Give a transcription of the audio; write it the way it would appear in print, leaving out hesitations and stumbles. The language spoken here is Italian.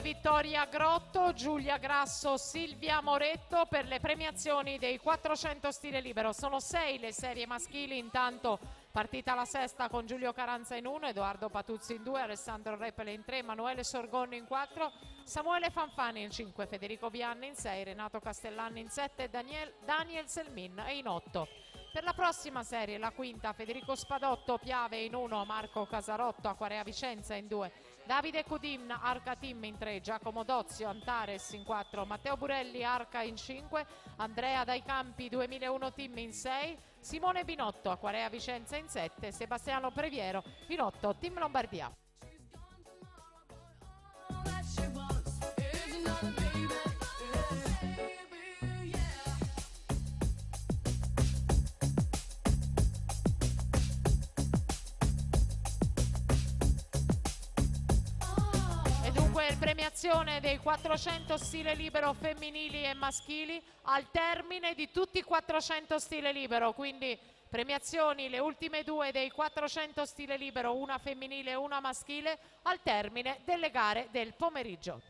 Vittoria Grotto, Giulia Grasso, Silvia Moretto per le premiazioni dei 400 stile libero. Sono 6 le serie maschili, intanto partita la sesta con Giulio Caranza in 1, Edoardo Patuzzi in 2, Alessandro Repele in 3, Emanuele Sorgonni in 4, Samuele Fanfani in 5, Federico Vianni in 6, Renato Castellani in 7, Daniel Selmin in 8. Per la prossima serie, la quinta, Federico Spadotto, Piave in 1, Marco Casarotto, Acquarea Vicenza in 2, Davide Cudin, Arca Team in 3, Giacomo Dozio, Antares in 4, Matteo Burelli, Arca in 5, Andrea Dai Campi, 2001 Team in 6, Simone Binotto, Acquarea Vicenza in 7, Sebastiano Previero in 8, Team Lombardia. Premiazione dei 400 stile libero femminili e maschili al termine di tutti i 400 stile libero, quindi premiazioni le ultime due dei 400 stile libero, una femminile e una maschile, al termine delle gare del pomeriggio.